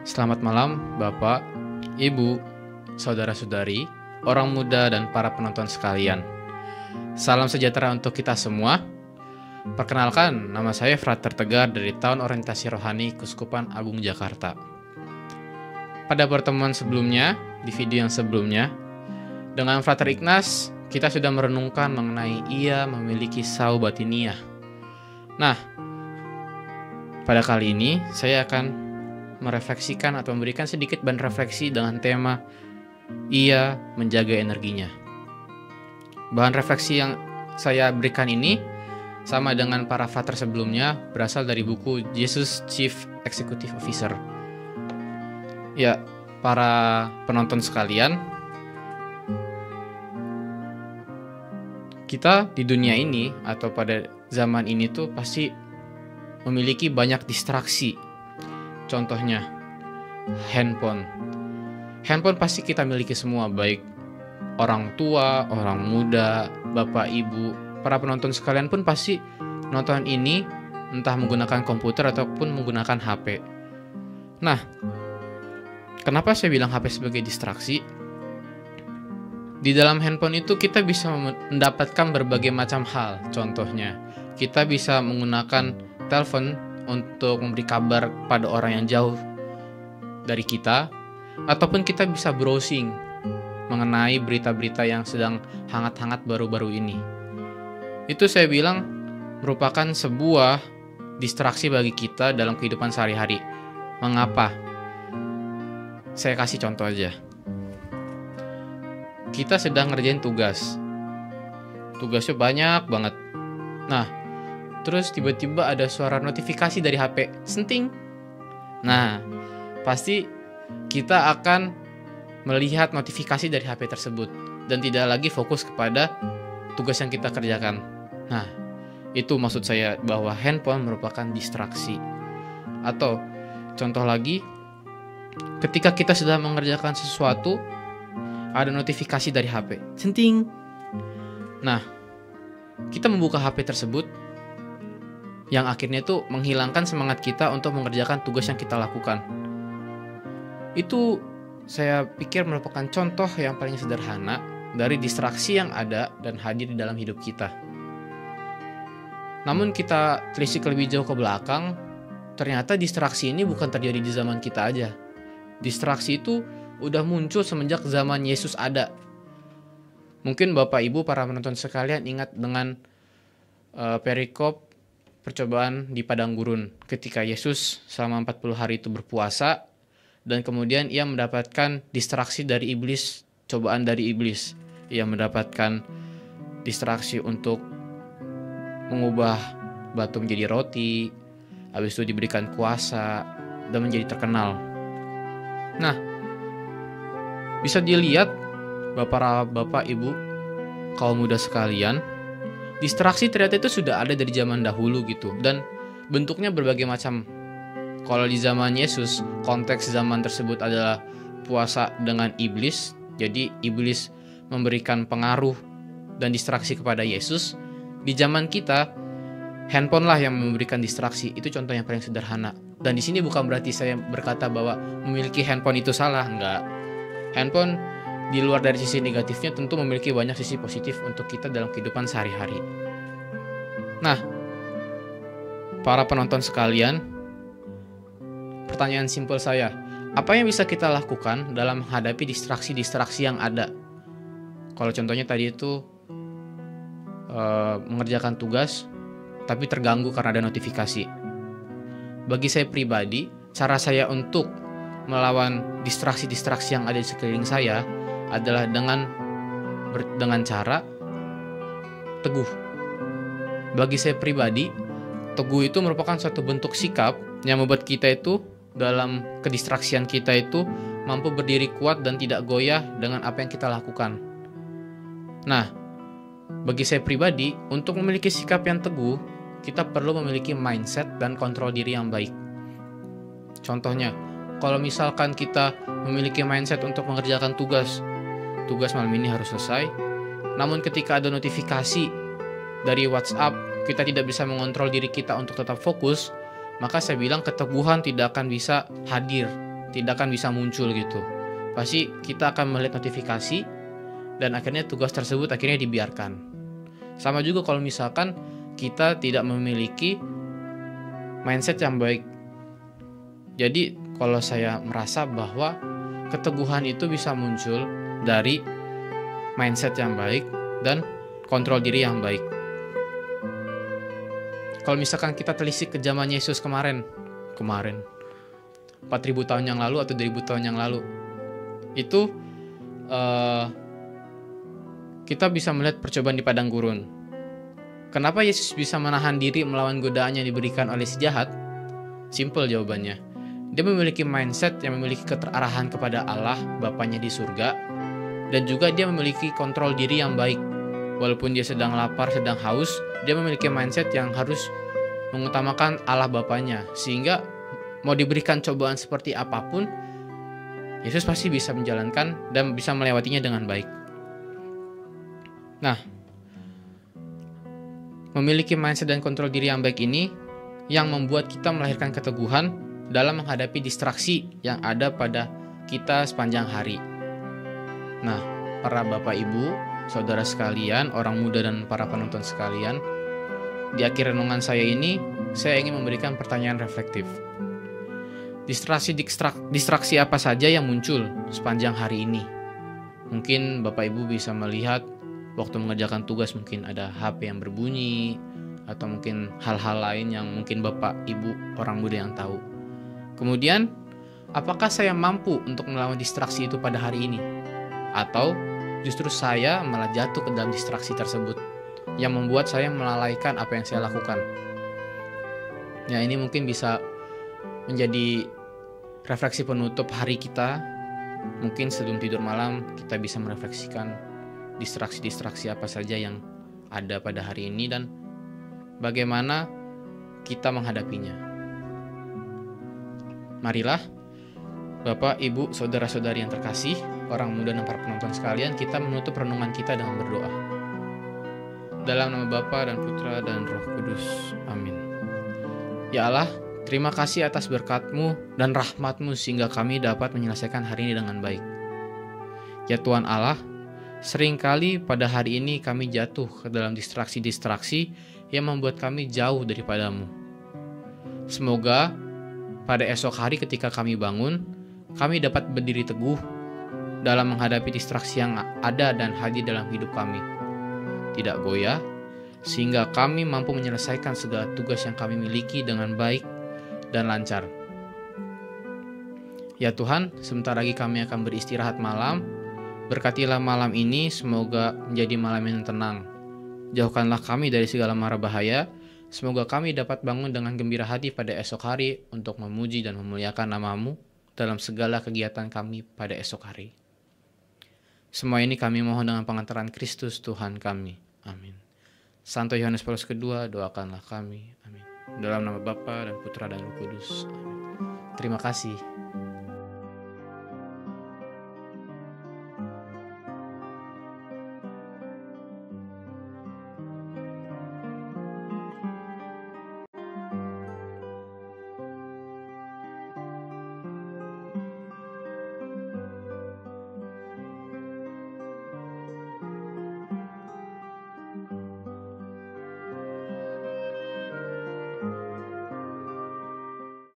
Selamat malam, Bapak, Ibu, saudara-saudari, orang muda, dan para penonton sekalian. Salam sejahtera untuk kita semua. Perkenalkan, nama saya Frater Tegar dari Tahun Orientasi Rohani Keuskupan Agung Jakarta. Pada pertemuan sebelumnya, di video yang sebelumnya, dengan Frater Ignas, kita sudah merenungkan mengenai ia memiliki sau batiniah. Nah, pada kali ini saya akan merefleksikan atau memberikan sedikit bahan refleksi dengan tema ia menjaga energinya. Bahan refleksi yang saya berikan ini sama dengan para frater sebelumnya, berasal dari buku Jesus Chief Executive Officer. Ya, para penonton sekalian, kita di dunia ini atau pada zaman ini tuh pasti memiliki banyak distraksi. Contohnya, handphone. Handphone pasti kita miliki semua, baik orang tua, orang muda, bapak, ibu, para penonton sekalian pun pasti nonton ini entah menggunakan komputer ataupun menggunakan HP. Nah, kenapa saya bilang HP sebagai distraksi? Di dalam handphone itu kita bisa mendapatkan berbagai macam hal. Contohnya, kita bisa menggunakan telepon untuk memberi kabar pada orang yang jauh dari kita, ataupun kita bisa browsing mengenai berita-berita yang sedang hangat-hangat baru-baru ini. Itu saya bilang merupakan sebuah distraksi bagi kita dalam kehidupan sehari-hari. Mengapa? Saya kasih contoh aja. Kita sedang ngerjain tugas. Tugasnya banyak banget. Nah, terus tiba-tiba ada suara notifikasi dari HP, senting. Nah, pasti kita akan melihat notifikasi dari HP tersebut dan tidak lagi fokus kepada tugas yang kita kerjakan. Nah, itu maksud saya bahwa handphone merupakan distraksi. Atau contoh lagi, ketika kita sedang mengerjakan sesuatu, ada notifikasi dari HP, senting. Nah, kita membuka HP tersebut, yang akhirnya itu menghilangkan semangat kita untuk mengerjakan tugas yang kita lakukan. Itu saya pikir merupakan contoh yang paling sederhana dari distraksi yang ada dan hadir di dalam hidup kita. Namun kita telisik lebih jauh ke belakang, ternyata distraksi ini bukan terjadi di zaman kita aja. Distraksi itu udah muncul semenjak zaman Yesus ada. Mungkin Bapak Ibu para penonton sekalian ingat dengan perikop percobaan di padang gurun ketika Yesus selama 40 hari itu berpuasa dan kemudian ia mendapatkan distraksi dari iblis, cobaan dari iblis. Ia mendapatkan distraksi untuk mengubah batu menjadi roti, habis itu diberikan kuasa dan menjadi terkenal. Nah, bisa dilihat Bapak, Ibu, kaum muda sekalian, distraksi ternyata itu sudah ada dari zaman dahulu gitu, dan bentuknya berbagai macam. Kalau di zaman Yesus, konteks zaman tersebut adalah puasa dengan iblis. Jadi iblis memberikan pengaruh dan distraksi kepada Yesus. Di zaman kita, handphone lah yang memberikan distraksi. Itu contoh yang paling sederhana. Dan di sini bukan berarti saya berkata bahwa memiliki handphone itu salah, enggak. Handphone di luar dari sisi negatifnya tentu memiliki banyak sisi positif untuk kita dalam kehidupan sehari-hari. Nah, para penonton sekalian, pertanyaan simpel saya, apa yang bisa kita lakukan dalam menghadapi distraksi-distraksi yang ada? Kalau contohnya tadi itu mengerjakan tugas, tapi terganggu karena ada notifikasi. Bagi saya pribadi, cara saya untuk melawan distraksi-distraksi yang ada di sekeliling saya adalah dengan cara teguh. Bagi saya pribadi, teguh itu merupakan suatu bentuk sikap yang membuat kita itu dalam kedistraksian kita itu mampu berdiri kuat dan tidak goyah dengan apa yang kita lakukan. Nah, bagi saya pribadi, untuk memiliki sikap yang teguh, kita perlu memiliki mindset dan kontrol diri yang baik. Contohnya, kalau misalkan kita memiliki mindset untuk mengerjakan tugas malam ini harus selesai, namun ketika ada notifikasi dari WhatsApp, kita tidak bisa mengontrol diri kita untuk tetap fokus, maka saya bilang keteguhan tidak akan bisa hadir tidak akan bisa muncul gitu. Pasti kita akan melihat notifikasi dan akhirnya tugas tersebut akhirnya dibiarkan. Sama juga kalau misalkan kita tidak memiliki mindset yang baik. Jadi kalau saya merasa bahwa keteguhan itu bisa muncul dari mindset yang baik dan kontrol diri yang baik. Kalau misalkan kita telisik ke zaman Yesus kemarin 4.000 tahun yang lalu atau 2.000 tahun yang lalu, itu kita bisa melihat percobaan di padang gurun. Kenapa Yesus bisa menahan diri melawan godaan yang diberikan oleh si jahat? Simple jawabannya. Dia memiliki mindset yang memiliki keterarahan kepada Allah, Bapanya di surga, dan juga dia memiliki kontrol diri yang baik. Walaupun dia sedang lapar, sedang haus, dia memiliki mindset yang harus mengutamakan Allah Bapanya. Sehingga mau diberikan cobaan seperti apapun, Yesus pasti bisa menjalankan dan bisa melewatinya dengan baik. Nah, memiliki mindset dan kontrol diri yang baik ini yang membuat kita melahirkan keteguhan dalam menghadapi distraksi yang ada pada kita sepanjang hari. Nah, para bapak ibu, saudara sekalian, orang muda dan para penonton sekalian, di akhir renungan saya ini, saya ingin memberikan pertanyaan reflektif. Distraksi apa saja yang muncul sepanjang hari ini? Mungkin bapak ibu bisa melihat waktu mengerjakan tugas mungkin ada HP yang berbunyi, atau mungkin hal-hal lain yang mungkin bapak ibu orang muda yang tahu. Kemudian, apakah saya mampu untuk melawan distraksi itu pada hari ini? Atau justru saya malah jatuh ke dalam distraksi tersebut yang membuat saya melalaikan apa yang saya lakukan? Ya, ini mungkin bisa menjadi refleksi penutup hari kita. Mungkin sebelum tidur malam kita bisa merefleksikan distraksi-distraksi apa saja yang ada pada hari ini dan bagaimana kita menghadapinya. Marilah Bapak, Ibu, Saudara-saudari yang terkasih, orang muda dan para penonton sekalian, kita menutup renungan kita dengan berdoa. Dalam nama Bapa dan Putra dan Roh Kudus. Amin. Ya Allah, terima kasih atas berkat-Mu dan rahmat-Mu sehingga kami dapat menyelesaikan hari ini dengan baik. Ya Tuhan Allah, seringkali pada hari ini kami jatuh ke dalam distraksi-distraksi yang membuat kami jauh daripada-Mu. Semoga pada esok hari ketika kami bangun, kami dapat berdiri teguh dalam menghadapi distraksi yang ada dan hadir dalam hidup kami. Tidak goyah, sehingga kami mampu menyelesaikan segala tugas yang kami miliki dengan baik dan lancar. Ya Tuhan, sebentar lagi kami akan beristirahat malam. Berkatilah malam ini, semoga menjadi malam yang tenang. Jauhkanlah kami dari segala mara bahaya. Semoga kami dapat bangun dengan gembira hati pada esok hari untuk memuji dan memuliakan nama-Mu dalam segala kegiatan kami pada esok hari. Semua ini kami mohon dengan pengantaran Kristus Tuhan kami. Amin. Santo Yohanes Paulus II, doakanlah kami. Amin. Dalam nama Bapa dan Putra dan Roh Kudus. Amin. Terima kasih.